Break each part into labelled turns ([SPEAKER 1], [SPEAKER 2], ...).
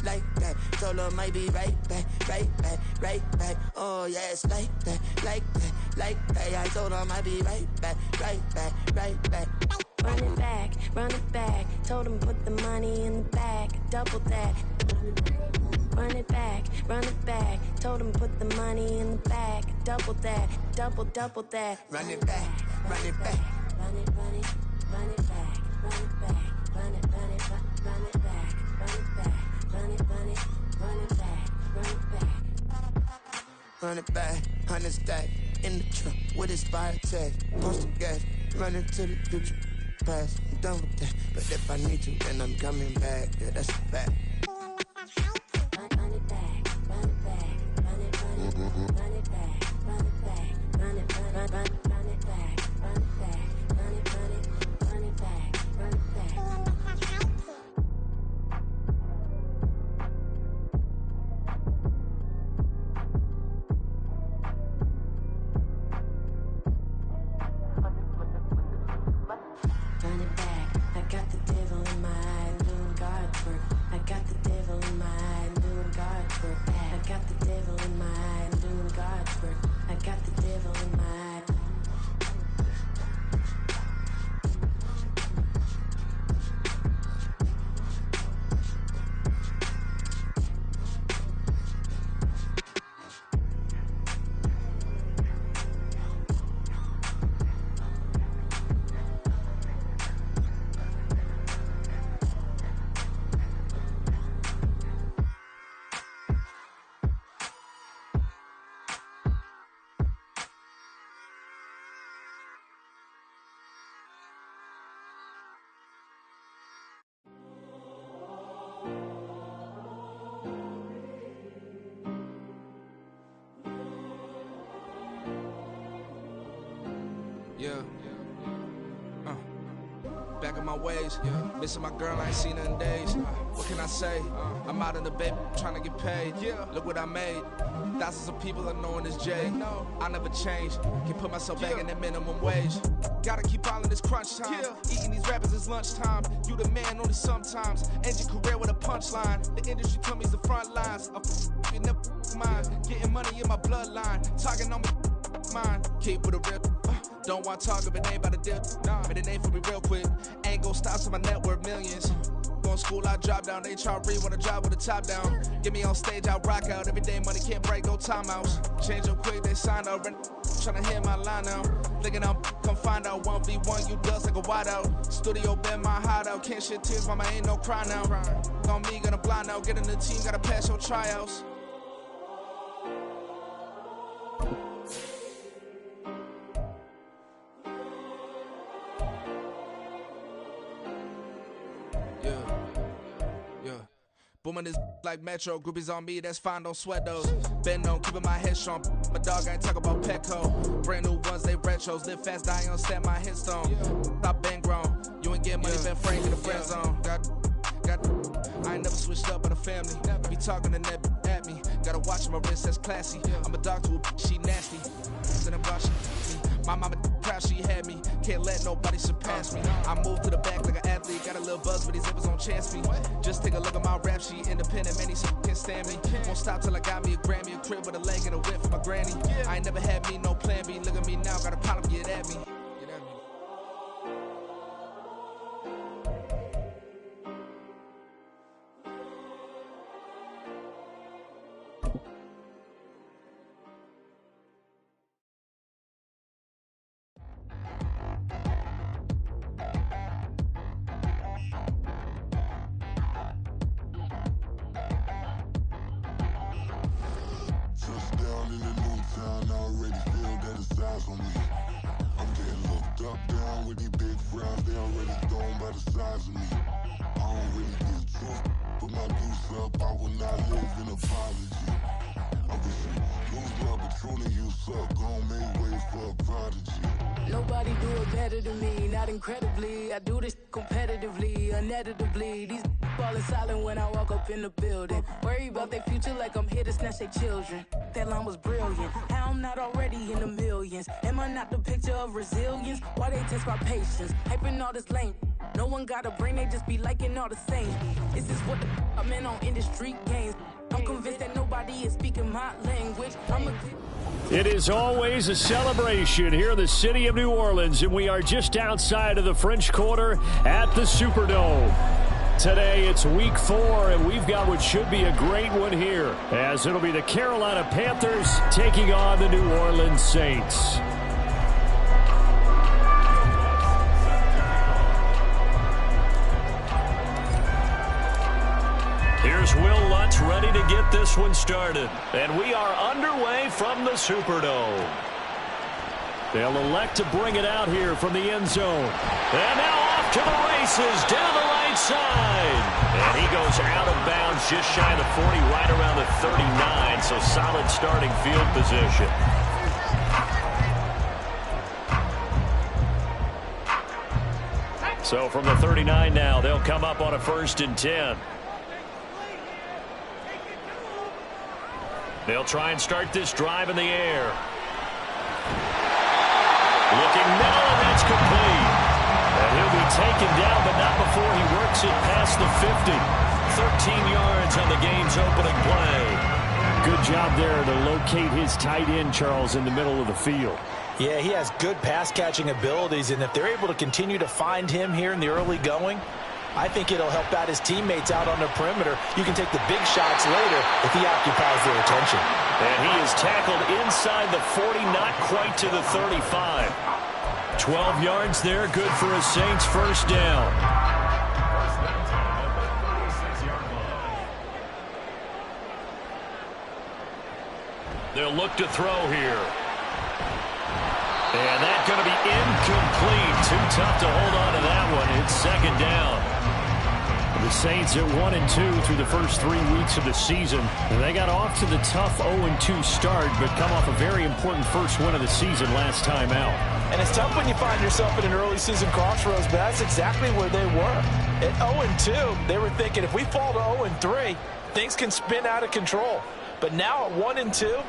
[SPEAKER 1] like that. Told her might be right back, right back, right back. Oh yeah, it's like that, like that, like that. I told her might be right back, right back, right back.
[SPEAKER 2] Run it back, run it back. Told him put the money in the bag, double that. Run it back, run it back. Told him put the money in the bag, double that, double that.
[SPEAKER 1] Run it back, run it back.
[SPEAKER 2] Run it, run it, run it back, run it back, run it, run it, run it back, run it back, run it, run it, run it back, run it back.
[SPEAKER 1] Run it back, 100 stack in the truck with his fire tag. Post the gas, running to the future. Past, I'm done with that. But if I need to, then I'm coming back. Yeah, that's a fact.
[SPEAKER 2] Run it back, run it back, run it, run it, run it back, run it back, run it, run it back, run it back, run it, run it back, run it back. Run it back, I got the devil in my eye, doing God's work. I got the devil in my eye, doing God's work. I got the devil in my eye, doing God's work. I got the devil in my eye.
[SPEAKER 3] Yeah. Back in my ways, missing my girl, I ain't seen her in days. What can I say? I'm out in the baby, trying to get paid. Look what I made. Thousands of people are knowing this Jay. I never change. Can put myself back in that minimum wage. Gotta keep all in this crunch time. Eating these rappers is lunchtime. You the man only sometimes. End your career with a punchline. The industry told me it's the front lines. You never mind. Getting money in my bloodline. Talking on me mine. Keep with a real. Don't want to talk if it ain't about the deal. But it ain't for me real quick. Ain't gon' stop till my net worth millions. Going school, I drop down. They try to read when I drive with the top down. Get me on stage, I rock out. Every day money can't break, no timeouts. Change up quick, they sign up. Tryna hit my line now. Thinking I'm come find out 1v1, you dust like a wideout. Studio been my hideout. Can't shed tears, mama ain't no cry now. On me, gonna blind out. Get in the team, gotta pass your tryouts. Booming this like Metro, groupies on me, that's fine, don't sweat those. Been on, keeping my head strong. My dog ain't talk about Petco. Brand new ones, they retros. Live fast, die on, stand my headstone. Stop been grown. You ain't get money, been framed in the friend zone. I ain't never switched up on the family. Be talking to that at me. Gotta watch my wrist, that's classy. I'm a dog to a she nasty. My mama proud she had me. Can't let nobody surpass me. I moved to the back like an athlete. Got a little buzz, but these zippers on chance me. Just take a look at my rap sheet. Independent, many so can't stand me. Won't stop till I got me a Grammy, a crib with a leg and a whip for my granny. I ain't never had me no plan B. Look at me now, got a problem, get at me.
[SPEAKER 4] Nobody do it better than me, not incredibly. I do this competitively, uneditably. These falling silent when I walk up in the building. Worry about their future like I'm here to snatch their children. That line was brilliant. How I'm not already in the millions? Am I not the picture of resilience? Why they test my patience? Hyping all this lame. No one got a brain, they just be liking all the same. This is what the I'm in on industry games. I'm convinced that nobody is speaking my language.
[SPEAKER 5] It is always a celebration here in the city of New Orleans, and we are just outside of the French Quarter at the Superdome. Today it's week 4, and we've got what should be a great one here, as it'll be the Carolina Panthers taking on the New Orleans Saints. Here's Will Lutz ready to get this one started. And we are underway from the Superdome. They'll elect to bring it out here from the end zone. And now off to the races down the right side. And he goes out of bounds just shy of the 40, right around the 39. So solid starting field position. So from the 39 now, they'll come up on a 1st and 10. They'll try and start this drive in the air. Looking middle, and that's complete. And he'll be taken down, but not before he works it past the 50. 13 yards on the game's opening play. Good job there to locate his tight end, Charles, in the middle of the field.
[SPEAKER 6] Yeah, he has good pass-catching abilities, and if they're able to continue to find him here in the early going, I think it'll help out his teammates out on the perimeter. You can take the big shots later if he occupies their attention.
[SPEAKER 5] And he is tackled inside the 40, not quite to the 35. 12 yards there, good for a Saints first down. They'll look to throw here. And that's going to be incomplete. Too tough to hold on to that one. It's 2nd down. The Saints at 1-2 through the first 3 weeks of the season. And they got off to the tough 0-2 start, but come off a very important first win of the season last time out.
[SPEAKER 6] And it's tough when you find yourself in an early season crossroads, but that's exactly where they were. At 0-2, they were thinking if we fall to 0-3, things can spin out of control. But now at 1-2,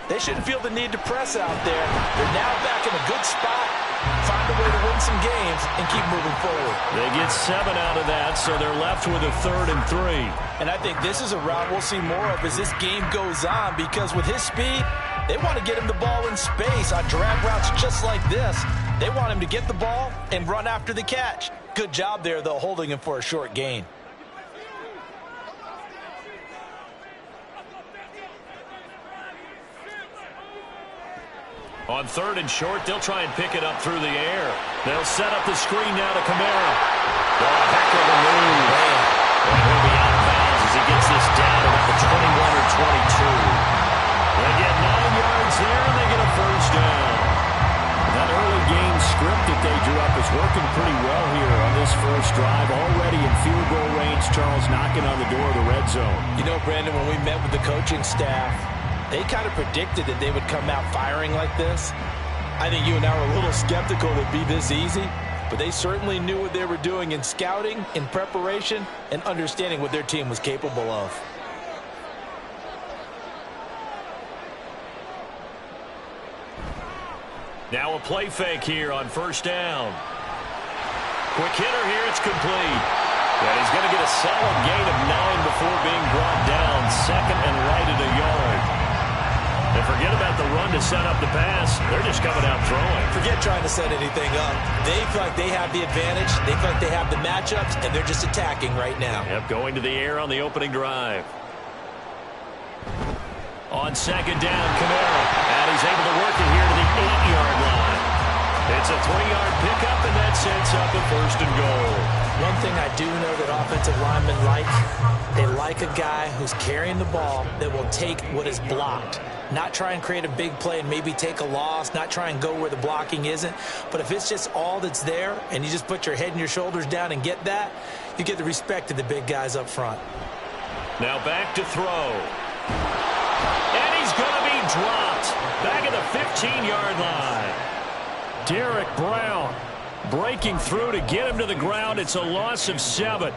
[SPEAKER 6] they shouldn't feel the need to press out there. They're now back in a good spot. Find a way to win some games and keep moving forward.
[SPEAKER 5] They get 7 out of that, so they're left with a 3rd and 3.
[SPEAKER 6] And I think this is a route we'll see more of as this game goes on, because with his speed, they want to get him the ball in space on drag routes just like this. They want him to get the ball and run after the catch. Good job there, though, holding him for a short gain.
[SPEAKER 5] On 3rd and short, they'll try and pick it up through the air. They'll set up the screen now to Kamara. Oh, heck of a move. And he'll be out of bounds as he gets this down at the 21 or 22. They get 9 yards there, and they get a first down. That early game script that they drew up is working pretty well here on this first drive. Already in field goal range, Charles knocking on the door of the red zone.
[SPEAKER 6] You know, Brandon, when we met with the coaching staff, they kind of predicted that they would come out firing like this. I think you and I were a little skeptical that it'd be this easy, but they certainly knew what they were doing in scouting, in preparation, and understanding what their team was capable of.
[SPEAKER 5] Now a play fake here on 1st down. Quick hitter here, it's complete. And he's going to get a solid gain of 9 before being brought down. 2nd and right at a yard. And forget about the run to set up the pass. They're just coming out throwing.
[SPEAKER 6] Forget trying to set anything up. They feel like they have the advantage. They feel like they have the matchups, and they're just attacking right now.
[SPEAKER 5] Yep, going to the air on the opening drive. On 2nd down, Kamara. And he's able to work it here to the 8-yard line. It's a 3-yard pickup, and that sets up a 1st and goal.
[SPEAKER 6] One thing I do know that offensive linemen like, they like a guy who's carrying the ball that will take what is blocked. Not try and create a big play and maybe take a loss, not try and go where the blocking isn't. But if it's just all that's there and you just put your head and your shoulders down and get that, you get the respect of the big guys up front.
[SPEAKER 5] Now back to throw. And he's going to be dropped back at the 15-yard line. Derek Brown breaking through to get him to the ground. It's a loss of 7.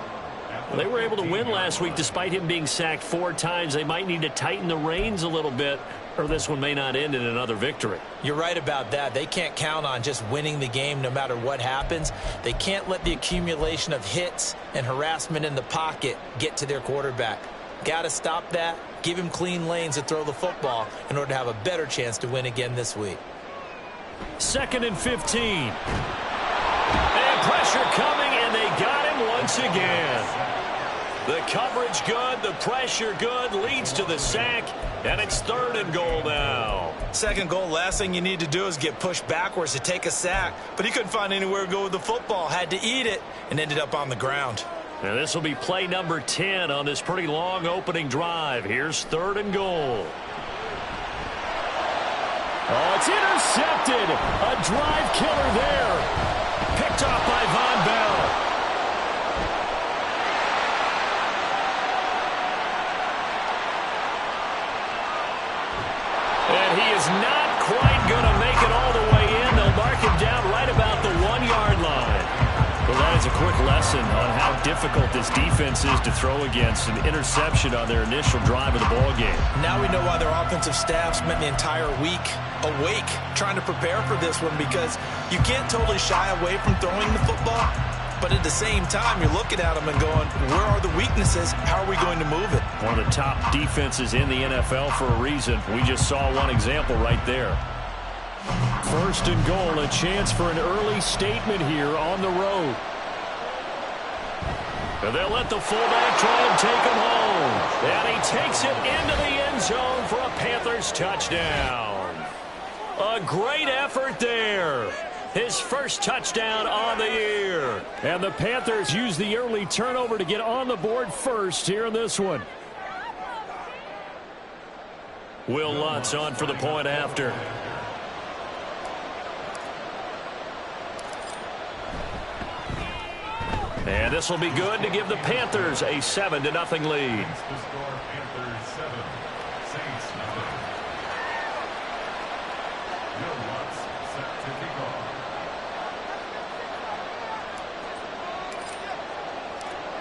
[SPEAKER 5] They were able to win last week despite him being sacked 4 times. They might need to tighten the reins a little bit, or this one may not end in another victory.
[SPEAKER 6] You're right about that. They can't count on just winning the game no matter what happens. They can't let the accumulation of hits and harassment in the pocket get to their quarterback. Got to stop that. Give him clean lanes to throw the football in order to have a better chance to win again this week.
[SPEAKER 5] 2nd and 15. And pressure coming, and they got him once again. The coverage good, the pressure good, leads to the sack, and it's 3rd and goal now.
[SPEAKER 6] 2nd goal, last thing you need to do is get pushed backwards to take a sack. But he couldn't find anywhere to go with the football, had to eat it, and ended up on the ground.
[SPEAKER 5] And this will be play number 10 on this pretty long opening drive. Here's 3rd and goal. Oh, it's intercepted. A drive killer there. Picked off by Von Bell. And he is not quite going to make it all the way in. They'll mark him down right about the 1-yard line. Well, that is a quick lesson on how difficult this defense is to throw against. An interception on their initial drive of the ball game.
[SPEAKER 6] Now we know why their offensive staff spent the entire week awake trying to prepare for this one, because you can't totally shy away from throwing the football. But at the same time, you're looking at them and going, where are the weaknesses? How are we going to move it?
[SPEAKER 5] One of the top defenses in the NFL for a reason. We just saw one example right there. 1st and goal, a chance for an early statement here on the road. And they'll let the fullback try and take him home. And he takes it into the end zone for a Panthers touchdown. A great effort there. His first touchdown on the year. And the Panthers use the early turnover to get on the board first here in this one. Will Lutz on for the point after. And this will be good to give the Panthers a 7-0 lead.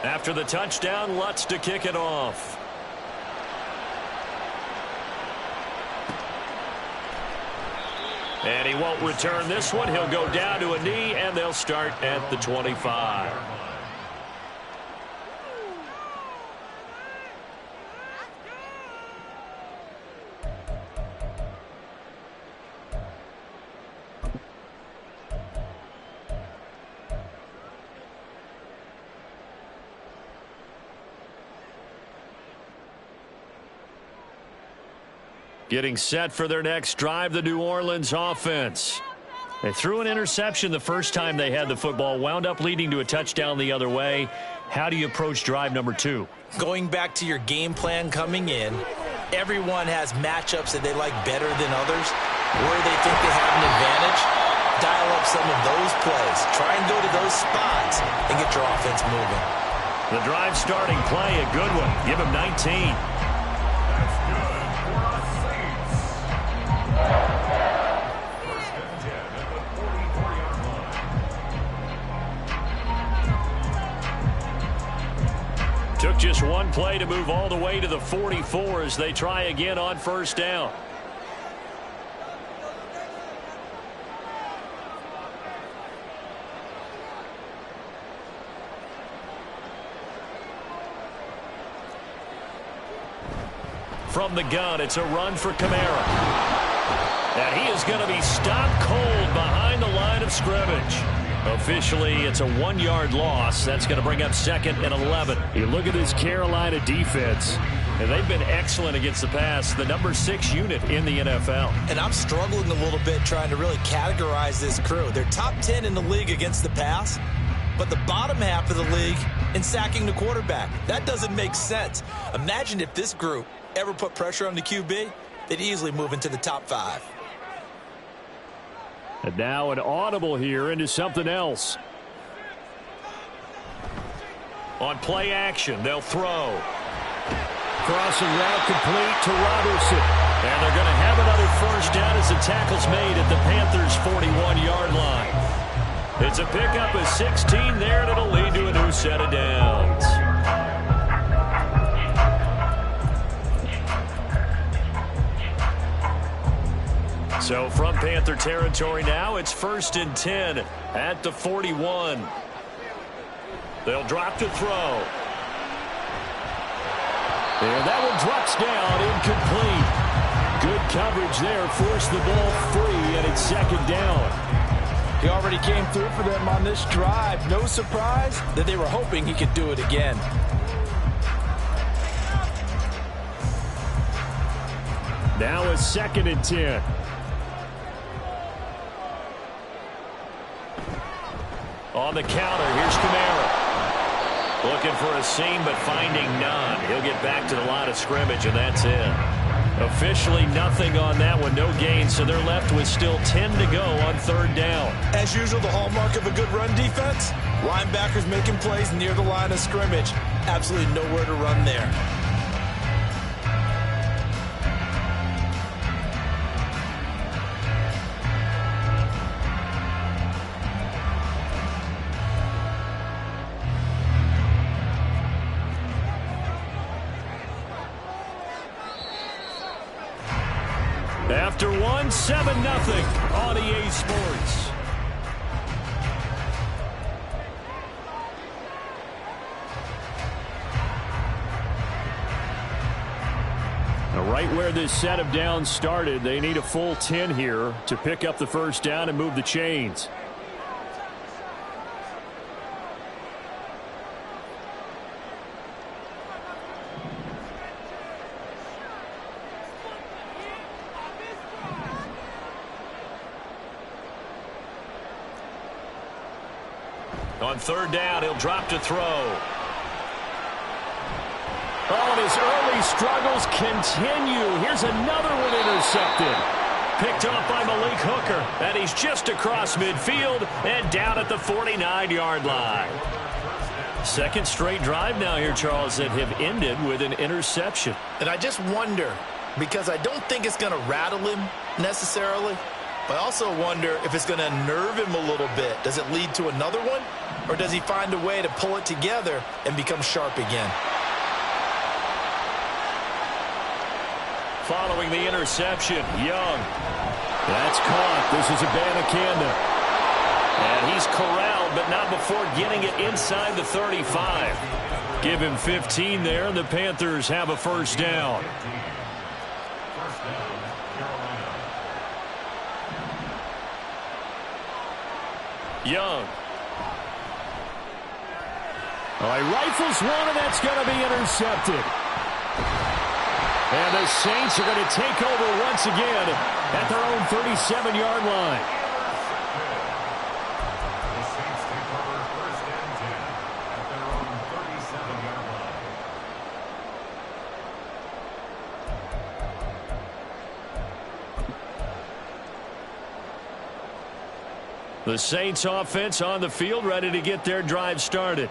[SPEAKER 5] After the touchdown, Lutz to kick it off. And he won't return this one. He'll go down to a knee, and they'll start at the 25. Getting set for their next drive, the New Orleans offense. They threw an interception the first time they had the football, wound up leading to a touchdown the other way. How do you approach drive number 2?
[SPEAKER 6] Going back to your game plan coming in, everyone has matchups that they like better than others, where they think they have an advantage. Dial up some of those plays. Try and go to those spots and get your offense moving.
[SPEAKER 5] The drive starting play, a good one. Give him 19. Took just one play to move all the way to the 44 as they try again on 1st down. From the gun, it's a run for Kamara. And he is going to be stopped cold behind the line of scrimmage. Officially, it's a 1-yard loss. That's going to bring up 2nd and 11. You look at this Carolina defense, and they've been excellent against the pass. The number 6 unit in the NFL.
[SPEAKER 6] And I'm struggling a little bit trying to really categorize this crew. They're top 10 in the league against the pass, but the bottom half of the league in sacking the quarterback. That doesn't make sense. Imagine if this group ever put pressure on the QB, they'd easily move into the top 5.
[SPEAKER 5] And now an audible here into something else. On play action, they'll throw. Crossing route complete to Robertson. And they're going to have another 1st down as the tackle's made at the Panthers' 41-yard line. It's a pickup of 16 there, and it'll lead to a new set of downs. So from Panther territory now, it's 1st and 10 at the 41. They'll drop to throw. And that one drops down, incomplete. Good coverage there, forced the ball free, and it's 2nd down.
[SPEAKER 6] He already came through for them on this drive. No surprise that they were hoping he could do it again.
[SPEAKER 5] Now a 2nd and 10. On the counter, here's Kamara. Looking for a seam, but finding none. He'll get back to the line of scrimmage, and that's it. Officially nothing on that one, no gain, so they're left with still 10 to go on 3rd down.
[SPEAKER 6] As usual, the hallmark of a good run defense, linebackers making plays near the line of scrimmage. Absolutely nowhere to run there.
[SPEAKER 5] After 7-0 on EA Sports. Now right where this set of downs started, they need a full 10 here to pick up the 1st down and move the chains. On 3rd down, he'll drop to throw. Oh, and his early struggles continue. Here's another one intercepted. Picked off by Malik Hooker. And he's just across midfield and down at the 49-yard line. 2nd straight drive now here, Charles, that have ended with an interception.
[SPEAKER 6] And I just wonder, because I don't think it's going to rattle him necessarily, but I also wonder if it's going to unnerve him a little bit. Does it lead to another one? Or does he find a way to pull it together and become sharp again?
[SPEAKER 5] Following the interception, Young. That's caught. This is Abanikanda. And he's corralled, but not before getting it inside the 35. Give him 15 there, and the Panthers have a 1st down. Young. All right, rifles one, and that's going to be intercepted. And the Saints are going to take over once again at their own 37-yard line.
[SPEAKER 7] The Saints take over 1st and 10 at their own 37-yard line.
[SPEAKER 5] The Saints offense on the field, ready to get their drive started.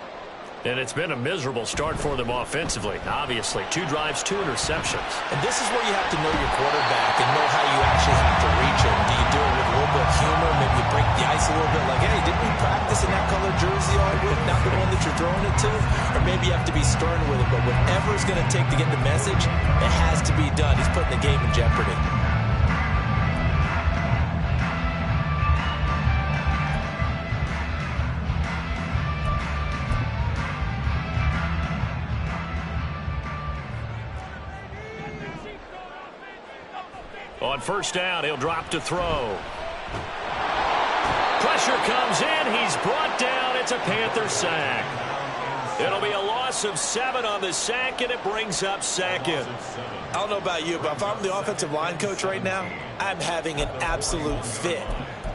[SPEAKER 5] And it's been a miserable start for them offensively. Obviously, 2 drives, 2 interceptions.
[SPEAKER 6] And this is where you have to know your quarterback and know how you actually have to reach him. Do you do it with a little bit of humor? Maybe you break the ice a little bit like, hey, didn't we practice in that color jersey all week? Not the one that you're throwing it to? Or maybe you have to be stern with it. But whatever it's going to take to get the message, it has to be done. He's putting the game in jeopardy.
[SPEAKER 5] On 1st down, he'll drop to throw. Pressure comes in. He's brought down. It's a Panther sack. It'll be a loss of 7 on the sack, and it brings up 2nd.
[SPEAKER 6] I don't know about you, but if I'm the offensive line coach right now, I'm having an absolute fit.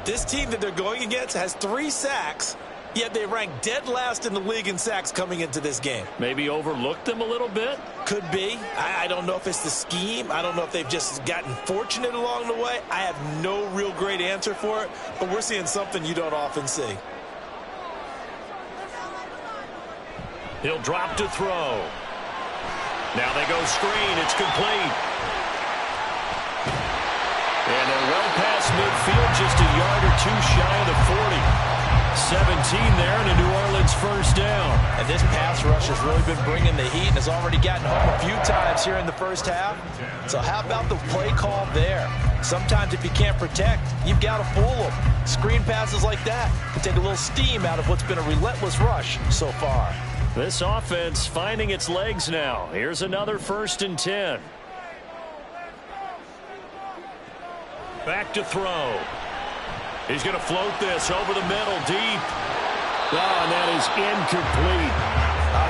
[SPEAKER 6] This team that they're going against has 3 sacks, yet they rank dead last in the league in sacks coming into this game.
[SPEAKER 5] Maybe overlooked them a little bit?
[SPEAKER 6] Could be. I don't know if it's the scheme. I don't know if they've just gotten fortunate along the way. I have no real great answer for it, but we're seeing something you don't often see.
[SPEAKER 5] He'll drop to throw. Now they go screen. It's complete. And they're well past midfield, just a yard or 2 shy of the 40. 17 there and a New Orleans first down.
[SPEAKER 6] And this pass rush has really been bringing the heat and has already gotten home a few times here in the first half. So how about the play call there? Sometimes if you can't protect, you've got to fool them. Screen passes like that can take a little steam out of what's been a relentless rush so far.
[SPEAKER 5] This offense finding its legs now. Here's another 1st and 10. Back to throw. He's going to float this over the middle, deep. Oh, and that is incomplete.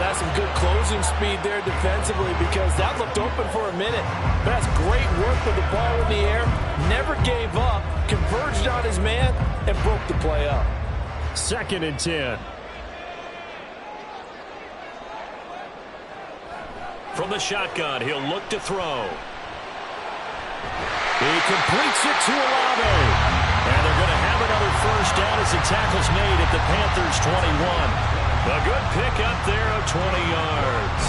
[SPEAKER 6] That's some good closing speed there defensively because that looked open for a minute. That's great work with the ball in the air. Never gave up, converged on his man, and broke the play up.
[SPEAKER 5] 2nd and 10. From the shotgun, he'll look to throw. He completes it to Olave. And they're going to have another first down as the tackle's made at the Panthers' 21. A good pickup there of 20 yards.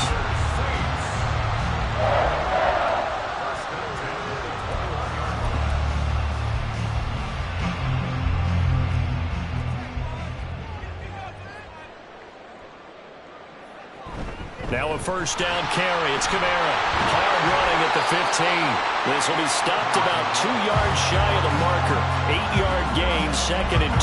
[SPEAKER 5] Now a first down carry. It's Kamara. Hard running at the 15. This will be stopped about 2 yards shy of the marker. 8-yard gain, 2nd and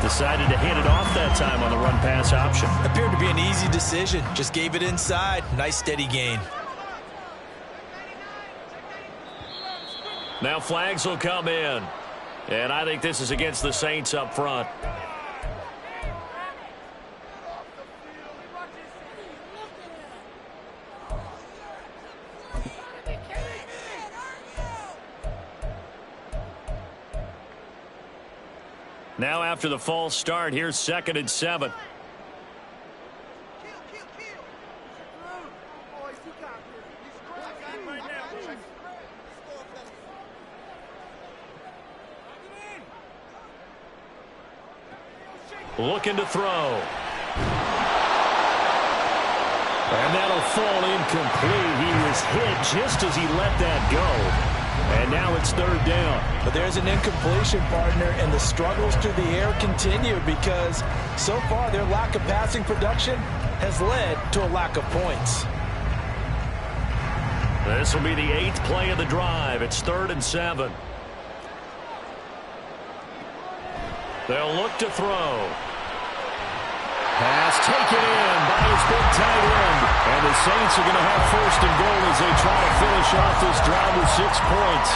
[SPEAKER 5] 2. Decided to hand it off that time on the run-pass option.
[SPEAKER 6] Appeared to be an easy decision. Just gave it inside. Nice steady gain.
[SPEAKER 5] Now flags will come in. And I think this is against the Saints up front. Now after the false start, here's 2nd and 7. Looking to throw. And that'll fall incomplete. He was hit just as he let that go. And now it's 3rd down.
[SPEAKER 6] But there's an incompletion, partner, and the struggles through the air continue because so far their lack of passing production has led to a lack of points.
[SPEAKER 5] This will be the 8th play of the drive. It's 3rd and 7. They'll look to throw. Pass taken in by his big tight end. And the Saints are going to have 1st and goal as they try to finish off this drive with 6 points.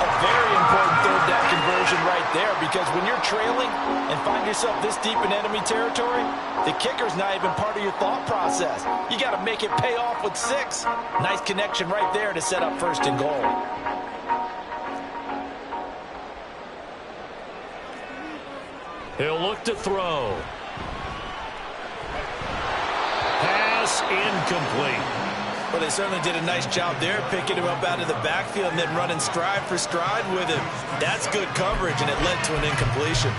[SPEAKER 6] A very important 3rd down conversion right there because when you're trailing and find yourself this deep in enemy territory, the kicker's not even part of your thought process. You got to make it pay off with 6. Nice connection right there to set up 1st and goal.
[SPEAKER 5] He'll look to throw. Pass incomplete.
[SPEAKER 6] Well, they certainly did a nice job there, picking him up out of the backfield and then running stride for stride with him. That's good coverage, and it led to an incompletion.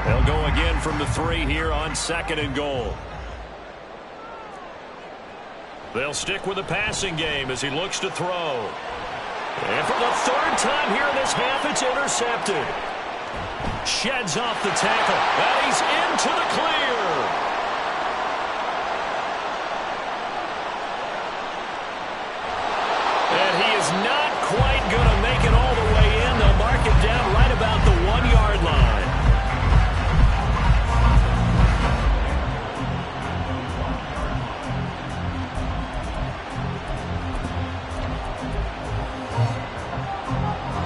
[SPEAKER 5] They'll go again from the 3 here on 2nd and goal. They'll stick with the passing game as he looks to throw. And for the 3rd time here in this half, it's intercepted. Sheds off the tackle, and he's into the clear. And he is not quite going to make it all the way in. They'll mark it down right about the 1-yard line.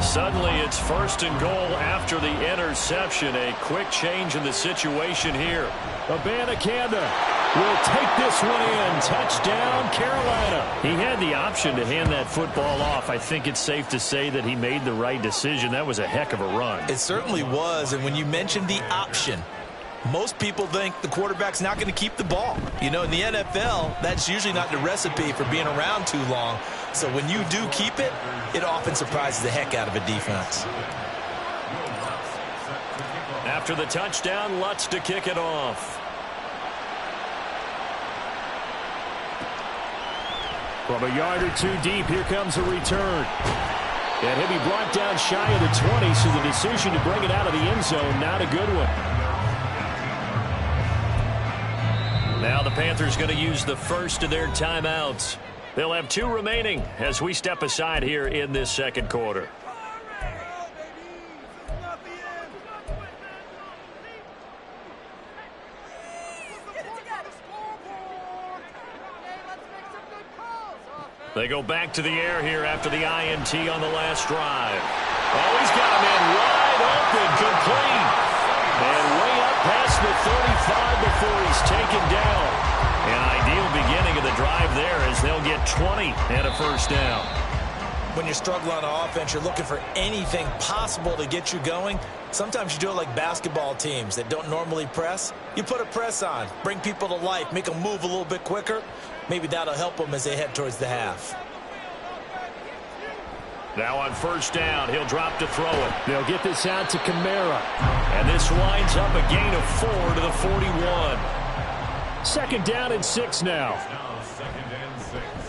[SPEAKER 5] Suddenly it's 1st and goal after the interception. A quick change in the situation here. Abanikanda will take this one in. Touchdown, Carolina. He had the option to hand that football off. I think it's safe to say that he made the right decision. That was a heck of a run.
[SPEAKER 6] It certainly was, and when you mentioned the option, most people think the quarterback's not going to keep the ball. You know, in the NFL, that's usually not the recipe for being around too long. So when you do keep it, it often surprises the heck out of a defense.
[SPEAKER 5] After the touchdown, Lutz to kick it off. From a yard or 2 deep, here comes a return. And he'll be brought down shy of the 20, so the decision to bring it out of the end zone, not a good one. Now the Panthers going to use the first of their timeouts. They'll have 2 remaining as we step aside here in this second quarter. They go back to the air here after the INT on the last drive. Oh, he's got him in wide open, complete. And way up past the 35 before he's taken down. An ideal beginning of the drive there as they'll get 20 and a first down.
[SPEAKER 6] When you struggle on offense, you're looking for anything possible to get you going. Sometimes you do it like basketball teams that don't normally press. You put a press on, bring people to life, make them move a little bit quicker. Maybe that'll help them as they head towards the half.
[SPEAKER 5] Now on first down, he'll drop to throw it. They'll get this out to Kamara. And this winds up a gain of 4 to the 41. Second down and 6 now.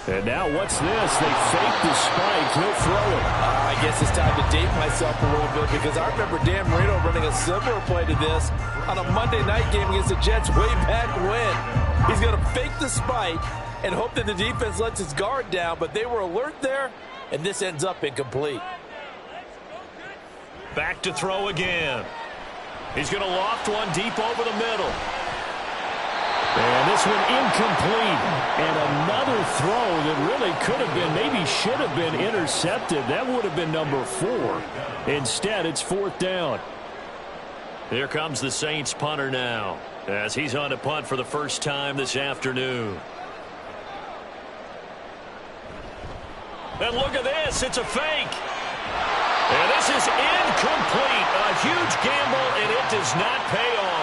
[SPEAKER 5] And now what's this? They fake the spike. He'll throw it.
[SPEAKER 6] I guess it's time to date myself a little bit because I remember Dan Marino running a similar play to this on a Monday night game against the Jets way back when. He's going to fake the spike and hope that the defense lets his guard down, but they were alert there, and this ends up incomplete.
[SPEAKER 5] Back to throw again. He's going to loft one deep over the middle. And this one incomplete. And another throw that really could have been, maybe should have been intercepted. That would have been number 4. Instead, it's 4th down. Here comes the Saints punter now as he's on to punt for the first time this afternoon. And look at this. It's a fake. And this is incomplete. A huge gamble, and it does not pay off.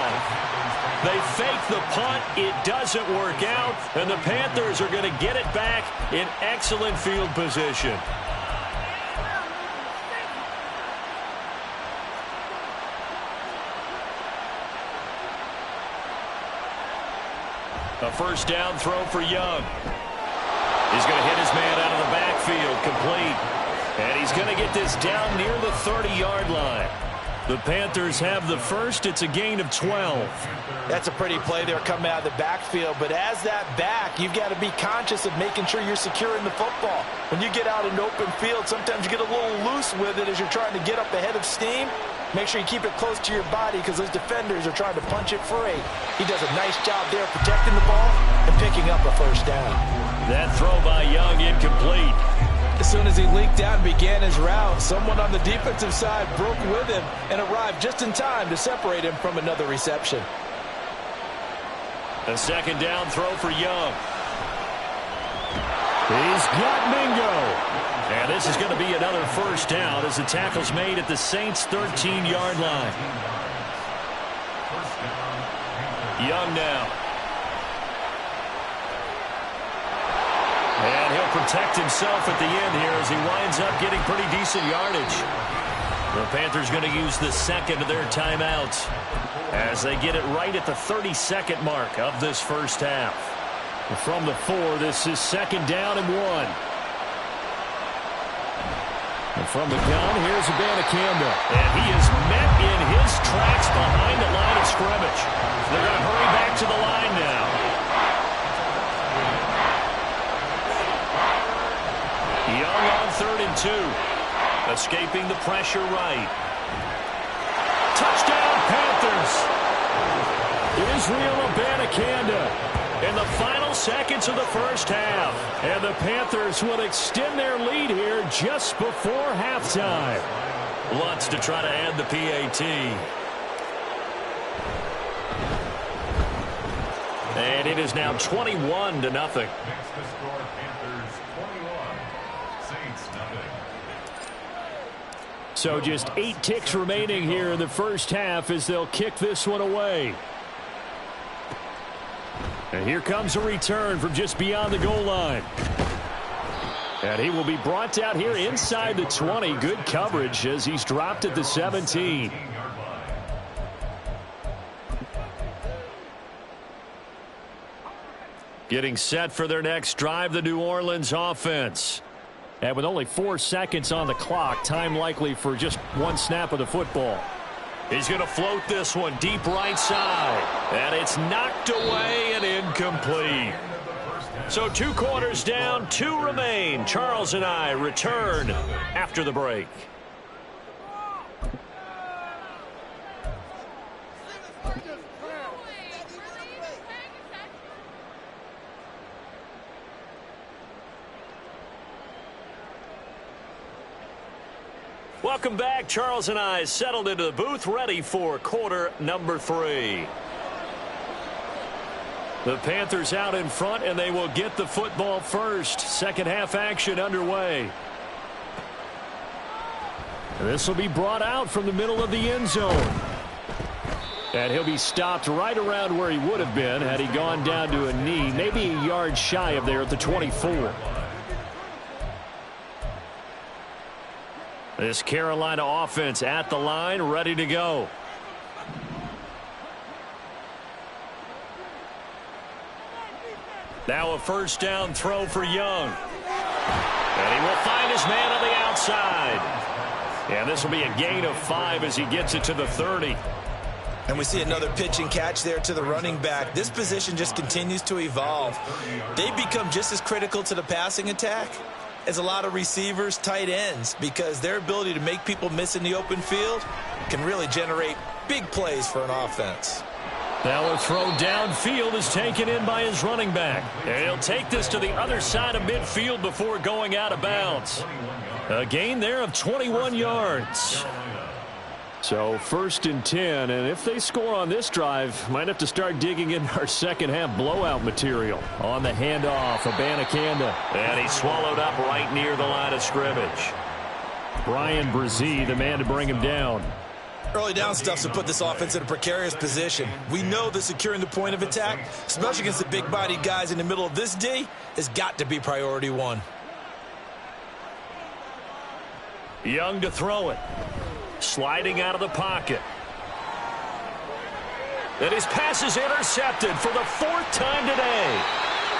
[SPEAKER 5] They fake the punt. It doesn't work out. And the Panthers are going to get it back in excellent field position. A first down throw for Young. He's going to hit his man out of the backfield, complete. And he's going to get this down near the 30-yard line. The Panthers have the first. It's a gain of 12.
[SPEAKER 6] That's a pretty play there coming out of the backfield. But as that back, you've got to be conscious of making sure you're securing the football. When you get out in open field, sometimes you get a little loose with it as you're trying to get up ahead of steam. Make sure you keep it close to your body because those defenders are trying to punch it free. He does a nice job there protecting the ball and picking up a first down.
[SPEAKER 5] That throw by Young incomplete.
[SPEAKER 6] As soon as he leaked out and began his route, someone on the defensive side broke with him and arrived just in time to separate him from another reception.
[SPEAKER 5] A second down throw for Young. He's got Mingo. And this is going to be another first down as the tackle's made at the Saints' 13-yard line. Young now. And he'll protect himself at the end here as he winds up getting pretty decent yardage. The Panthers going to use the second of their timeouts as they get it right at the 32nd mark of this first half. From the 4, this is second down and 1. And from the gun, here's Abanikanda. And he is met in his tracks behind the line of scrimmage. They're going to hurry back to the line now. Young on 3rd and 2. Escaping the pressure right. Touchdown, Panthers. Israel Abanikanda in the final seconds of the first half. And the Panthers will extend their lead here just before halftime. Wants to try to add the PAT. And it is now 21-0.
[SPEAKER 7] Next to score, Panthers 21, Saints nothing.
[SPEAKER 5] So just 8 ticks remaining here in the first half as they'll kick this one away. And here comes a return from just beyond the goal line. And he will be brought down here inside the 20. Good coverage as he's dropped at the 17. Getting set for their next drive, the New Orleans offense. And with only 4 seconds on the clock, time likely for just one snap of the football. He's going to float this one deep right side. And it's knocked away and incomplete. So 2 quarters down, 2 remain. Charles and I return after the break. Welcome back. Charles and I settled into the booth, ready for quarter number 3. The Panthers out in front, and they will get the football first. Second half action underway. This will be brought out from the middle of the end zone. And he'll be stopped right around where he would have been had he gone down to a knee, maybe a yard shy of there at the 24. This Carolina offense at the line, ready to go. Now a first down throw for Young. And he will find his man on the outside. And this will be a gain of 5 as he gets it to the 30.
[SPEAKER 6] And we see another pitch and catch there to the running back. This position just continues to evolve. They become just as critical to the passing attack as a lot of receivers, tight ends, because their ability to make people miss in the open field can really generate big plays for an offense.
[SPEAKER 5] Now a throw downfield is taken in by his running back. And he'll take this to the other side of midfield before going out of bounds. A gain there of 21 yards. So 1st and 10, and if they score on this drive, might have to start digging in our second half blowout material. On the handoff, Abanikanda. And he's swallowed up right near the line of scrimmage. Brian Brzee, the man to bring him down.
[SPEAKER 6] Early down stuff to put this offense in a precarious position. We know that securing the point of attack, especially against the big-bodied guys in the middle of this D, has got to be priority 1.
[SPEAKER 5] Young to throw it. Sliding out of the pocket. And his pass is intercepted for the 4th time today.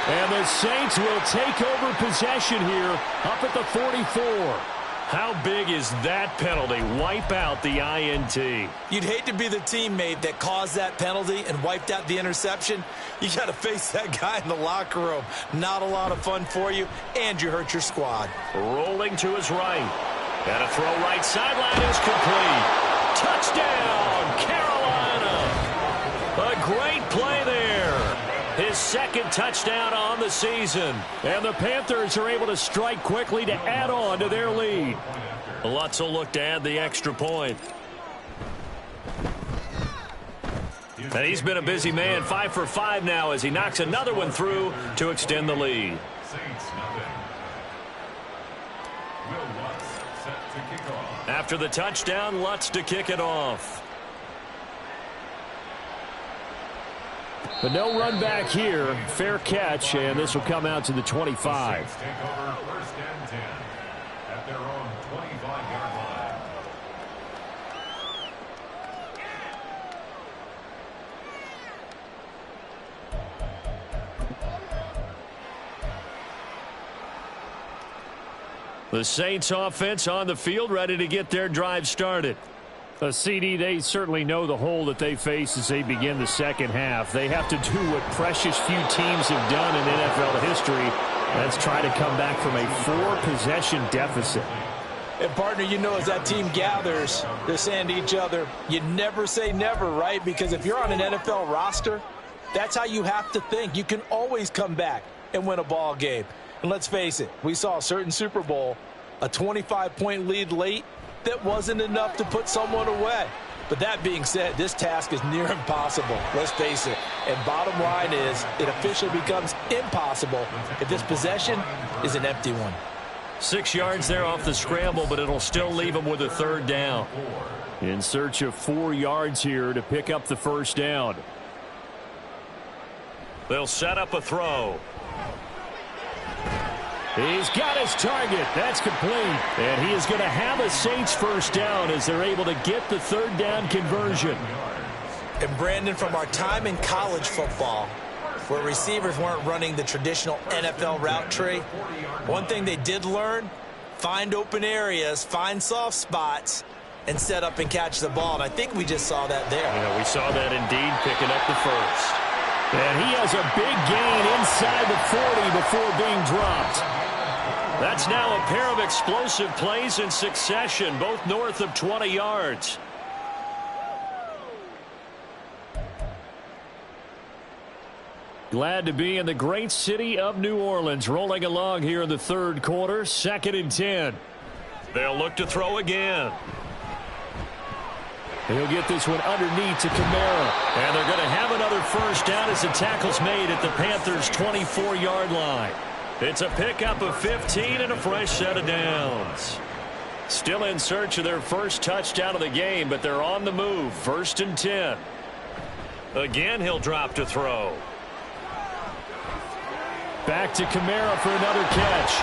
[SPEAKER 5] And the Saints will take over possession here up at the 44. How big is that penalty? Wipe out the INT.
[SPEAKER 6] You'd hate to be the teammate that caused that penalty and wiped out the interception. You got to face that guy in the locker room. Not a lot of fun for you, and you hurt your squad.
[SPEAKER 5] Rolling to his right. And a throw right sideline is complete. Touchdown, Carolina. A great play there. His 2nd touchdown on the season. And the Panthers are able to strike quickly to add on to their lead. Lutz will look to add the extra point. And he's been a busy man, 5 for 5 now as he knocks another one through to extend the lead. After the touchdown, Lutz to kick it off. But no run back here. Fair catch, and this will come out to the 25.
[SPEAKER 7] Take over 1st and 10 at their own 25-yard line.
[SPEAKER 5] The Saints offense on the field, ready to get their drive started. CD, they certainly know the hole that they face as they begin the second half. They have to do what precious few teams have done in NFL history. That's try to come back from a 4-possession deficit.
[SPEAKER 6] And, partner, you know, as that team gathers, they're saying to each other, you never say never, right? Because if you're on an NFL roster, that's how you have to think. You can always come back and win a ball game. And let's face it, we saw a certain Super Bowl, a 25-point lead late, that wasn't enough to put someone away. But that being said, this task is near impossible. Let's face it. And bottom line is, it officially becomes impossible if this possession is an empty one.
[SPEAKER 5] 6 yards there off the scramble, but it'll still leave them with a 3rd down. In search of 4 yards here to pick up the 1st down. They'll set up a throw. He's got his target. That's complete. And he is going to have a Saints 1st down as they're able to get the 3rd down conversion.
[SPEAKER 6] And, Brandon, from our time in college football, where receivers weren't running the traditional NFL route tree, one thing they did learn find open areas, find soft spots, and set up and catch the ball. And I think we just saw that there.
[SPEAKER 5] Yeah, we saw that indeed, picking up the first. And he has a big gain inside the 40 before being dropped. That's now a pair of explosive plays in succession, both north of 20 yards. Glad to be in the great city of New Orleans, rolling along here in the third quarter, 2nd and 10. They'll look to throw again. He'll get this one underneath to Kamara. And they're going to have another first down as the tackle's made at the Panthers' 24-yard line. It's a pickup of 15 and a fresh set of downs. Still in search of their first touchdown of the game, but they're on the move. 1st and 10. Again, he'll drop to throw. Back to Kamara for another catch.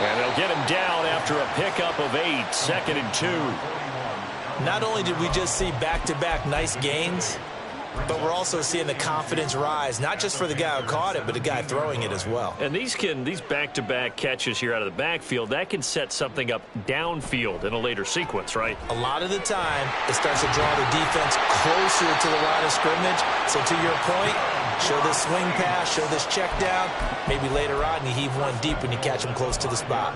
[SPEAKER 5] And they'll get him down after a pickup of 8. 2nd and 2.
[SPEAKER 6] Not only did we just see back-to-back nice gains, but we're also seeing the confidence rise, not just for the guy who caught it, but the guy throwing it as well.
[SPEAKER 5] And these back-to-back catches here out of the backfield, that can set something up downfield in a later sequence, right?
[SPEAKER 6] A lot of the time, it starts to draw the defense closer to the line of scrimmage. So to your point, show this swing pass, show this check down. Maybe later on, you heave one deep when you catch him close to the spot.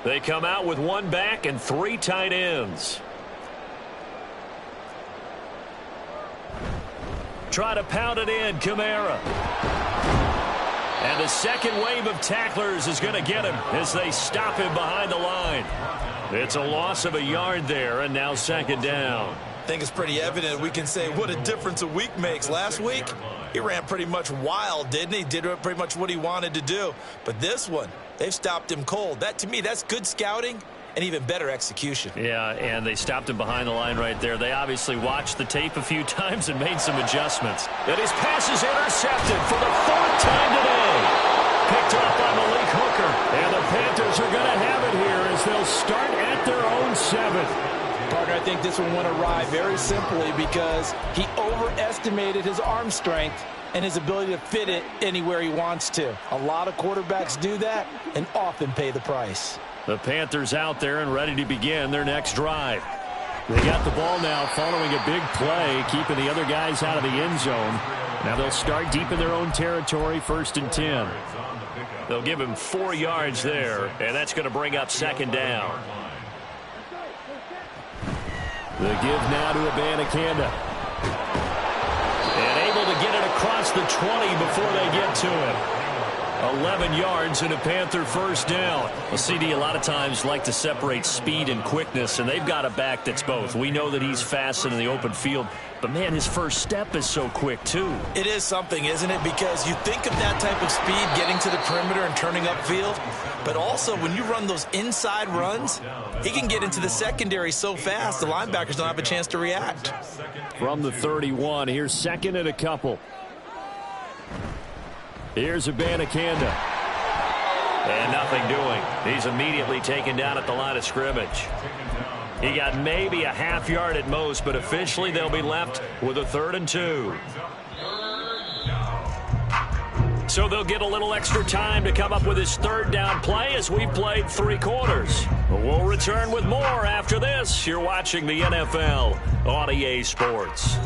[SPEAKER 5] They come out with one back and 3 tight ends. Try to pound it in, Kamara. And the second wave of tacklers is going to get him as they stop him behind the line. It's a loss of a yard there, and now 2nd down.
[SPEAKER 6] I think it's pretty evident. We can say what a difference a week makes. Last week, he ran pretty much wild, didn't he? Did pretty much what he wanted to do. But this one, they've stopped him cold. That, to me, that's good scouting and even better execution.
[SPEAKER 5] Yeah, and they stopped him behind the line right there. They obviously watched the tape a few times and made some adjustments. And his pass is intercepted for the 4th time today. Picked up by Malik Hooker. And the Panthers are going to have it here as they'll start at their own 7th.
[SPEAKER 8] Partner, I think this one went awry very simply because he overestimated his arm strength and his ability to fit it anywhere he wants to. A lot of quarterbacks do that and often pay the price.
[SPEAKER 5] The Panthers out there and ready to begin their next drive. They got the ball now following a big play, keeping the other guys out of the end zone. Now they'll start deep in their own territory, 1st and 10. They'll give him 4 yards there, and that's going to bring up 2nd down. The give now to Abanikanda. And able to get it across the 20 before they get to him. 11 yards and a Panther first down. Well, CD a lot of times like to separate speed and quickness, and they've got a back that's both. We know that he's fast in the open field, but, man, his first step is so quick, too.
[SPEAKER 6] It is something, isn't it? Because you think of that type of speed getting to the perimeter and turning upfield, but also when you run those inside runs, he can get into the secondary so fast the linebackers don't have a chance to react.
[SPEAKER 5] From the 31, here's 2nd and a couple. Here's Abanikanda. And nothing doing. He's immediately taken down at the line of scrimmage. He got maybe a half yard at most, but officially they'll be left with a 3rd and 2. So they'll get a little extra time to come up with his 3rd down play as we've played 3 quarters. We'll return with more after this. You're watching the NFL on EA Sports.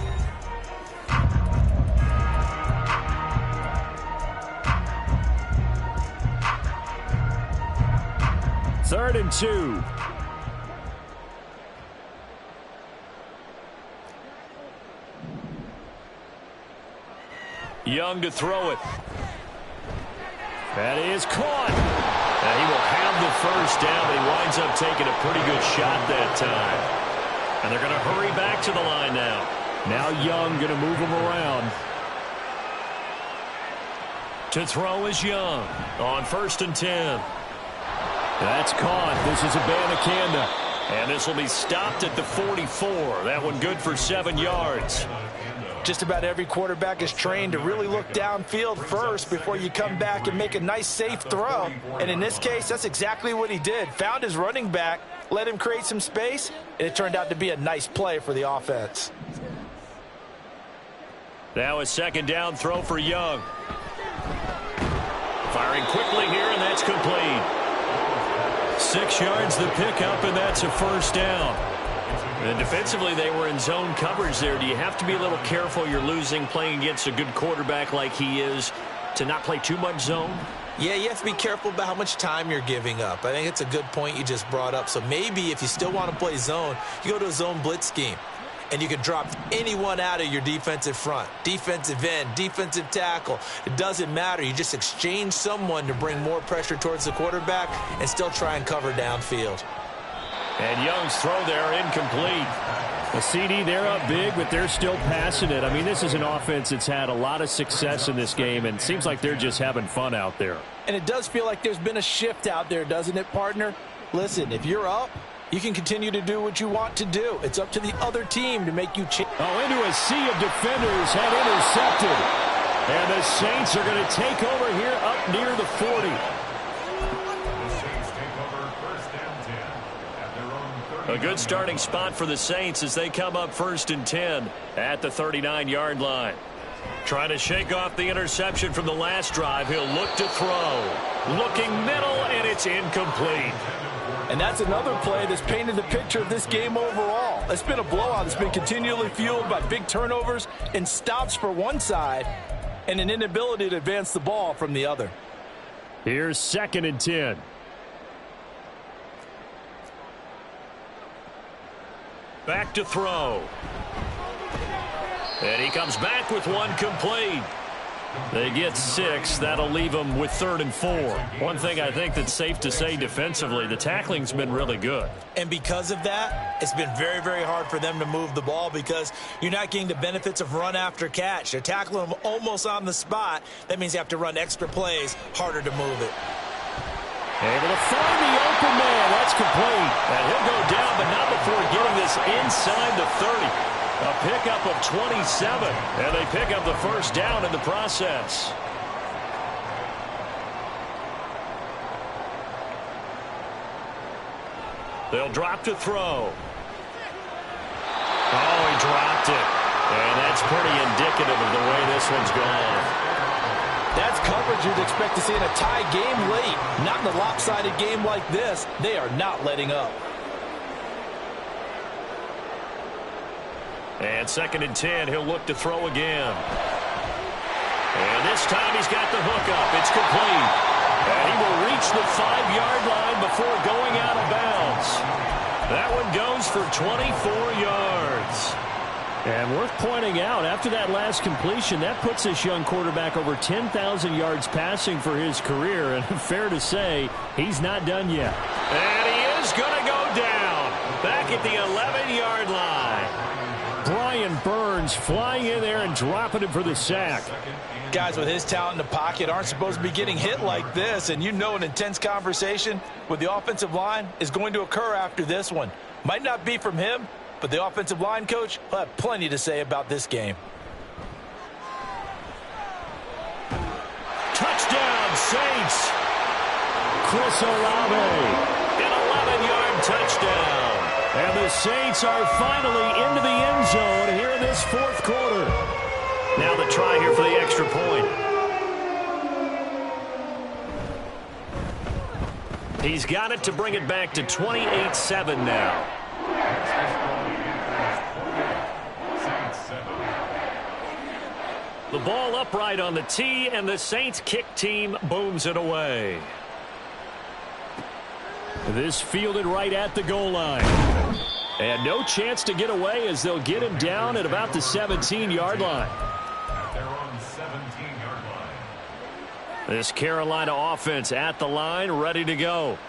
[SPEAKER 5] Third and 2. Young to throw it. That is caught. And he will have the first down, but he winds up taking a pretty good shot that time. And they're going to hurry back to the line now. Now Young going to move him around. To throw is Young on 1st and 10. That's caught. This is Abanikanda. And this will be stopped at the 44. That one good for 7 yards.
[SPEAKER 8] Just about every quarterback is trained to really look downfield first before you come back and make a nice, safe throw. And in this case, that's exactly what he did. Found his running back, let him create some space, and it turned out to be a nice play for the offense.
[SPEAKER 5] Now a 2nd down throw for Young. Firing quickly here, and that's complete.
[SPEAKER 9] 6 yards the pickup, and that's a first down.
[SPEAKER 5] And defensively, they were in zone coverage there. Do you have to be a little careful? You're losing playing against a good quarterback like he is to not play too much zone?
[SPEAKER 8] Yeah, you have to be careful about how much time you're giving up. I think it's a good point you just brought up. So maybe if you still want to play zone, you go to a zone blitz scheme. And you can drop anyone out of your defensive front. Defensive end, defensive tackle. It doesn't matter. You just exchange someone to bring more pressure towards the quarterback and still try and cover downfield.
[SPEAKER 5] And Young's throw there incomplete.
[SPEAKER 9] The CD, they're up big, but they're still passing it. I mean, this is an offense that's had a lot of success in this game, and it seems like they're just having fun out there.
[SPEAKER 6] And it does feel like there's been a shift out there, doesn't it, partner? Listen, if you're up, you can continue to do what you want to do. It's up to the other team to make you change.
[SPEAKER 9] Oh, into a sea of defenders, had intercepted. And the Saints are going to take over here up near the 40.
[SPEAKER 5] A good starting spot for the Saints as they come up 1st and 10 at the 39-yard line. Trying to shake off the interception from the last drive. He'll look to throw. Looking middle, and it's incomplete.
[SPEAKER 6] And that's another play that's painted the picture of this game overall. It's been a blowout. It's been continually fueled by big turnovers and stops for one side and an inability to advance the ball from the other.
[SPEAKER 9] Here's 2nd and 10.
[SPEAKER 5] Back to throw. And he comes back with one complete. They get 6. That'll leave them with 3rd and 4. One thing I think that's safe to say defensively, the tackling's been really good.
[SPEAKER 8] And because of that, it's been very, very hard for them to move the ball because you're not getting the benefits of run after catch. They're tackling them almost on the spot. That means you have to run extra plays, harder to move it.
[SPEAKER 9] Able to find the open man. That's complete.
[SPEAKER 5] And he'll go down, but not before getting this inside the 30. A pickup of 27, and they pick up the first down in the process. They'll drop to throw. Oh, he dropped it. And that's pretty indicative of the way this one's gone.
[SPEAKER 6] That's coverage you'd expect to see in a tie game late. Not in a lopsided game like this. They are not letting up.
[SPEAKER 5] And 2nd and 10, he'll look to throw again. And this time he's got the hook up. It's complete. And he will reach the 5-yard line before going out of bounds. That one goes for 24 yards.
[SPEAKER 9] And worth pointing out, after that last completion, that puts this young quarterback over 10,000 yards passing for his career. And fair to say, he's not done yet.
[SPEAKER 5] And he is going to go down back at the 11-yard line.
[SPEAKER 9] Brian Burns flying in there and dropping him for the sack.
[SPEAKER 6] Guys with his talent in the pocket aren't supposed to be getting hit like this, and you know an intense conversation with the offensive line is going to occur after this one. Might not be from him, but the offensive line coach will have plenty to say about this game.
[SPEAKER 5] Touchdown, Saints.
[SPEAKER 9] Chris Olave.
[SPEAKER 5] An 11-yard touchdown.
[SPEAKER 9] And the Saints are finally into the end zone here in this 4th quarter.
[SPEAKER 5] Now the try here for the extra point. He's got it to bring it back to 28-7 now. The ball upright on the tee, and the Saints kick team booms it away.
[SPEAKER 9] This fielded right at the goal line. And no chance to get away as they'll get him down at about the 17-yard line.
[SPEAKER 7] They're on 17-yard line.
[SPEAKER 5] This Carolina offense at the line, ready to go.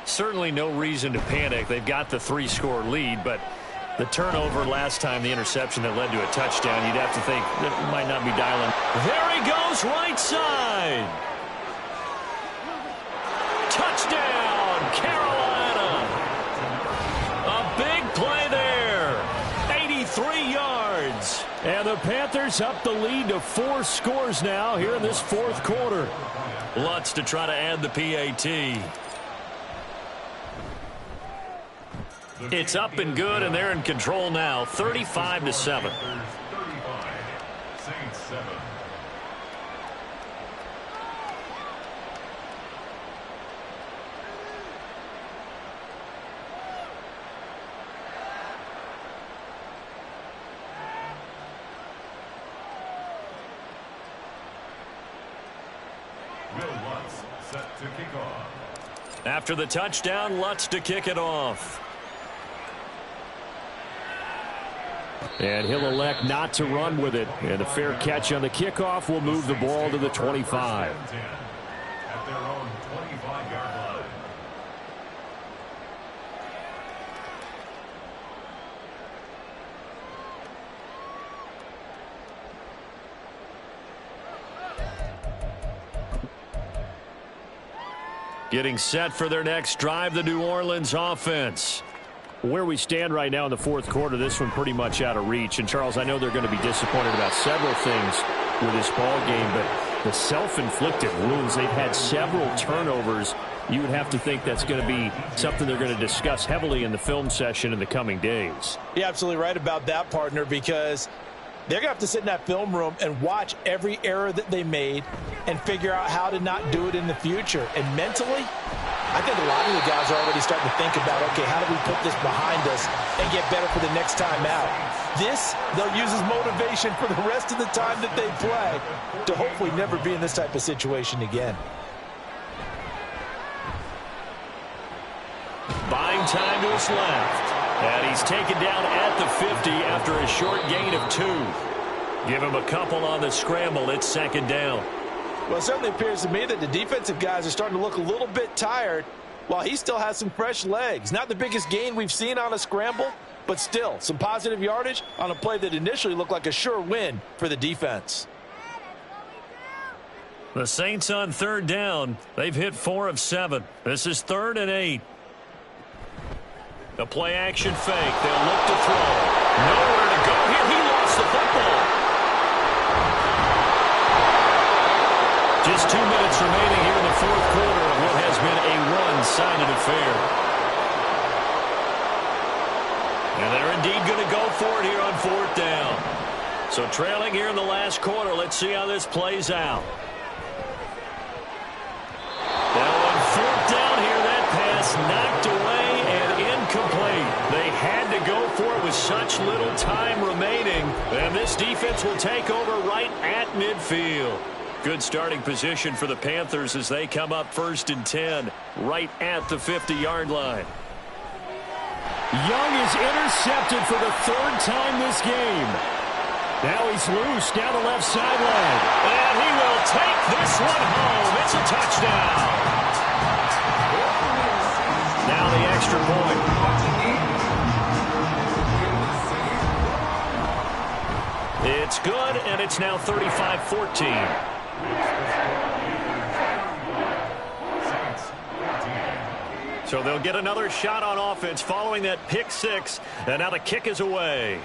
[SPEAKER 5] Certainly no reason to panic. They've got the 3-score lead, but the turnover last time, the interception that led to a touchdown, you'd have to think that might not be dialing. There he goes, right side. Touchdown, Carolina. A big play there. 83 yards.
[SPEAKER 9] And the Panthers up the lead to 4 scores now here in this 4th quarter.
[SPEAKER 5] Lutz to try to add the PAT. It's up and good, and they're in control now, 35-7.
[SPEAKER 7] 35, Saints 7. set to kick off.
[SPEAKER 5] After the touchdown, Lutz to kick it off.
[SPEAKER 9] And he'll elect not to run with it. And a fair catch on the kickoff will move the ball to the 25.
[SPEAKER 7] At their own 25-yard line.
[SPEAKER 5] Getting set for their next drive, the New Orleans offense.
[SPEAKER 9] Where we stand right now in the fourth quarter, this one pretty much out of reach. And, Charles, I know they're going to be disappointed about several things with this ball game, but the self-inflicted wounds, they've had several turnovers. You would have to think that's going to be something they're going to discuss heavily in the film session in the coming days.
[SPEAKER 8] You're absolutely right about that, partner, because they're going to have to sit in that film room and watch every error that they made and figure out how to not do it in the future. And mentally, I think a lot of the guys are already starting to think about, okay, how do we put this behind us and get better for the next time out? This, they'll use as motivation for the rest of the time that they play to hopefully never be in this type of situation again.
[SPEAKER 5] Buying time to his left. And he's taken down at the 50 after a short gain of 2. Give him a couple on the scramble. It's second down.
[SPEAKER 8] Well, it certainly appears to me that the defensive guys are starting to look a little bit tired while he still has some fresh legs. Not the biggest gain we've seen on a scramble, but still some positive yardage on a play that initially looked like a sure win for the defense.
[SPEAKER 5] The Saints on third down. They've hit 4 of 7. This is 3rd and 8. The play action fake. They'll look to throw. Nowhere to go here. He lost the football. Just 2 minutes remaining here in the fourth quarter of what has been a one-sided affair. And they're indeed going to go for it here on 4th down. So trailing here in the last quarter. Let's see how this plays out. Now on 4th down here, that pass knocked away and incomplete. They had to go for it with such little time remaining. And this defense will take over right at midfield. Good starting position for the Panthers as they come up 1st and 10 right at the 50-yard line.
[SPEAKER 9] Young is intercepted for the 3rd time this game. Now he's loose down the left sideline.
[SPEAKER 5] And he will take this one home. It's a touchdown. Now the extra point. It's good, and it's now 35-14. So they'll get another shot on offense following that pick 6, and now the kick is away.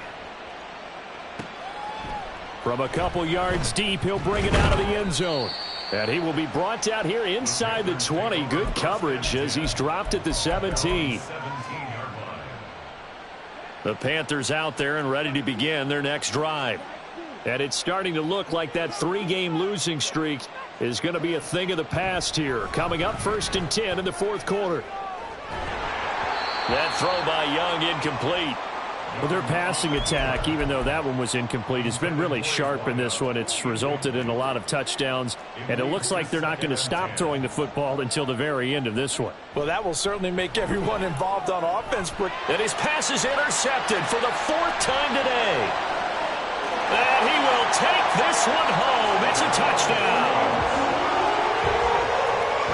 [SPEAKER 9] From a couple yards deep, he'll bring it out of the end zone. And he will be brought down here inside the 20. Good coverage as he's dropped at the 17.
[SPEAKER 5] The Panthers out there and ready to begin their next drive.
[SPEAKER 9] And it's starting to look like that 3-game losing streak is going to be a thing of the past here. Coming up 1st and 10 in the fourth quarter.
[SPEAKER 5] That throw by Young incomplete.
[SPEAKER 9] Well, their passing attack, even though that one was incomplete, has been really sharp in this one. It's resulted in a lot of touchdowns, and it looks like they're not going to stop throwing the football until the very end of this one.
[SPEAKER 8] Well, that will certainly make everyone involved on offense.
[SPEAKER 5] And his pass is intercepted for the 4th time today. And he will take this one home. It's a touchdown.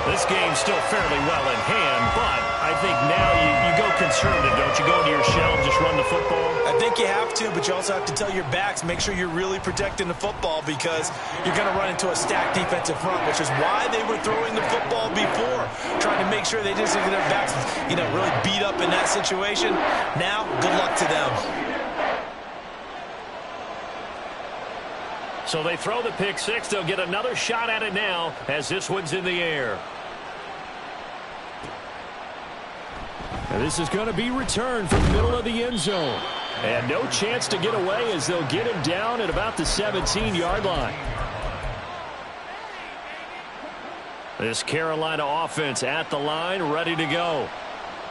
[SPEAKER 5] This game's still fairly well in hand, but I think now you go conservative, don't you? Go into your shell and just run the football?
[SPEAKER 8] I think you have to, but you also have to tell your backs, make sure you're really protecting the football because you're going to run into a stacked defensive front, which is why they were throwing the football before, trying to make sure they didn't get their backs, really beat up in that situation. Now, good luck to them.
[SPEAKER 5] So they throw the pick 6. They'll get another shot at it now as this one's in the air.
[SPEAKER 9] And this is going to be returned from the middle of the end zone. And no chance to get away as they'll get him down at about the 17-yard line.
[SPEAKER 5] This Carolina offense at the line, ready to go.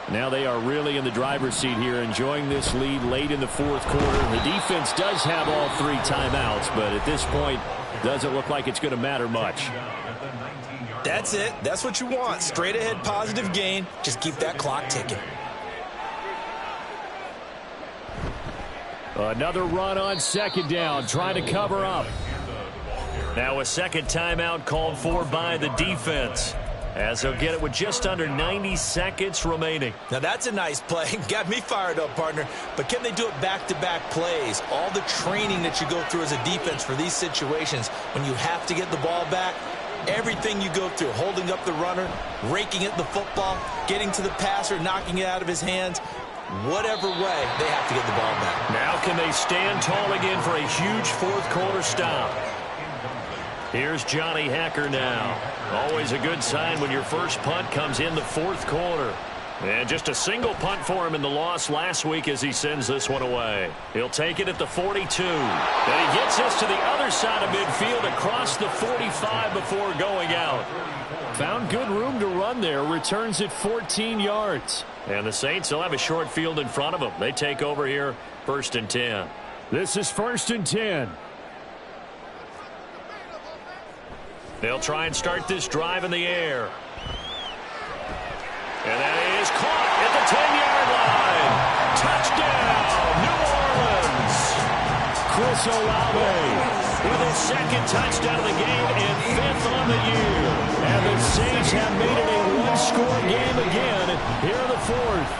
[SPEAKER 9] Now they are really in the driver's seat here, enjoying this lead late in the fourth quarter. The defense does have all 3 timeouts, but at this point, doesn't look like it's going to matter much.
[SPEAKER 8] That's it. That's what you want. Straight ahead positive gain. Just keep that clock ticking.
[SPEAKER 9] Another run on second down, trying to cover up.
[SPEAKER 5] Now a second timeout called for by the defense, as they'll get it with just under 90 seconds remaining.
[SPEAKER 8] Now that's a nice play. Got me fired up, partner. But can they do it back-to-back plays? All the training that you go through as a defense for these situations, when you have to get the ball back, everything you go through, holding up the runner, raking at the football, getting to the passer, knocking it out of his hands, whatever way, they have to get the ball back.
[SPEAKER 5] Now can they stand tall again for a huge fourth quarter stop? Here's Johnny Hacker now. Always a good sign when your first punt comes in the fourth quarter. And just a single punt for him in the loss last week as he sends this one away. He'll take it at the 42. And he gets us to the other side of midfield across the 45 before going out.
[SPEAKER 9] Found good room to run there. Returns at 14 yards.
[SPEAKER 5] And the Saints will have a short field in front of them. They take over here, 1st and 10.
[SPEAKER 9] This is 1st and 10.
[SPEAKER 5] They'll try and start this drive in the air. And that is caught at the 10-yard line. Touchdown, New Orleans.
[SPEAKER 9] Chris Olave
[SPEAKER 5] with his second touchdown of the game and 5th on the year.
[SPEAKER 9] And the Saints have made it a one-score game again here in the 4th.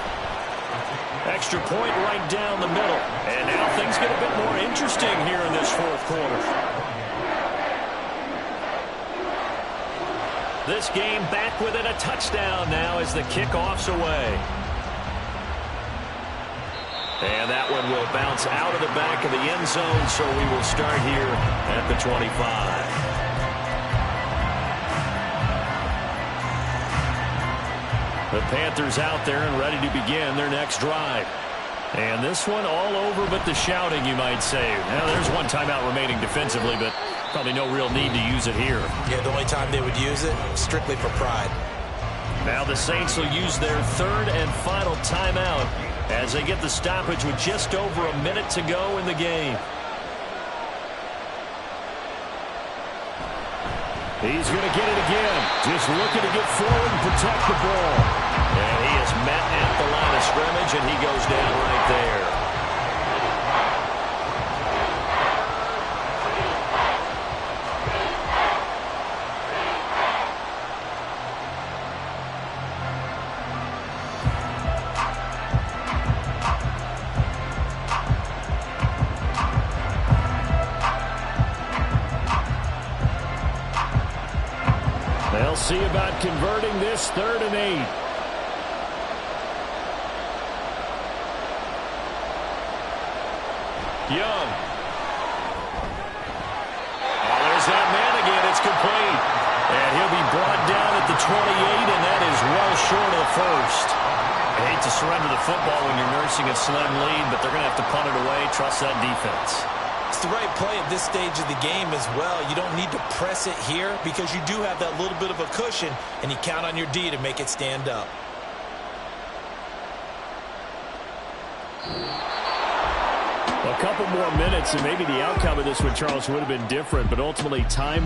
[SPEAKER 5] Extra point right down the middle. And now things get a bit more interesting here in this fourth quarter. This game back within a touchdown now as the kickoff's away. And that one will bounce out of the back of the end zone, so we will start here at the 25. The Panthers out there and ready to begin their next drive. And this one all over but the shouting, you might say. Now, there's one timeout remaining defensively, but probably no real need to use it here.
[SPEAKER 8] Yeah, the only time they would use it, strictly for pride.
[SPEAKER 5] Now the Saints will use their 3rd and final timeout as they get the stoppage with just over a minute to go in the game.
[SPEAKER 9] He's going to get it again. Just looking to get forward and protect the ball.
[SPEAKER 5] And he is met at the line of scrimmage, and he goes down right there.
[SPEAKER 9] They'll see about converting this 3rd and 8.
[SPEAKER 5] Young. Oh, there's that man again. It's complete. And he'll be brought down at the 28, and that is well short of the first. I hate to surrender the football when you're nursing a slim lead, but they're going to have to punt it away. Trust that defense.
[SPEAKER 8] It's the right play at this stage of the game as well. You don't need to press it here because you do have that little bit of a cushion, and you count on your D to make it stand up.
[SPEAKER 9] A couple more minutes, and maybe the outcome of this one, Charles, would have been different, but ultimately time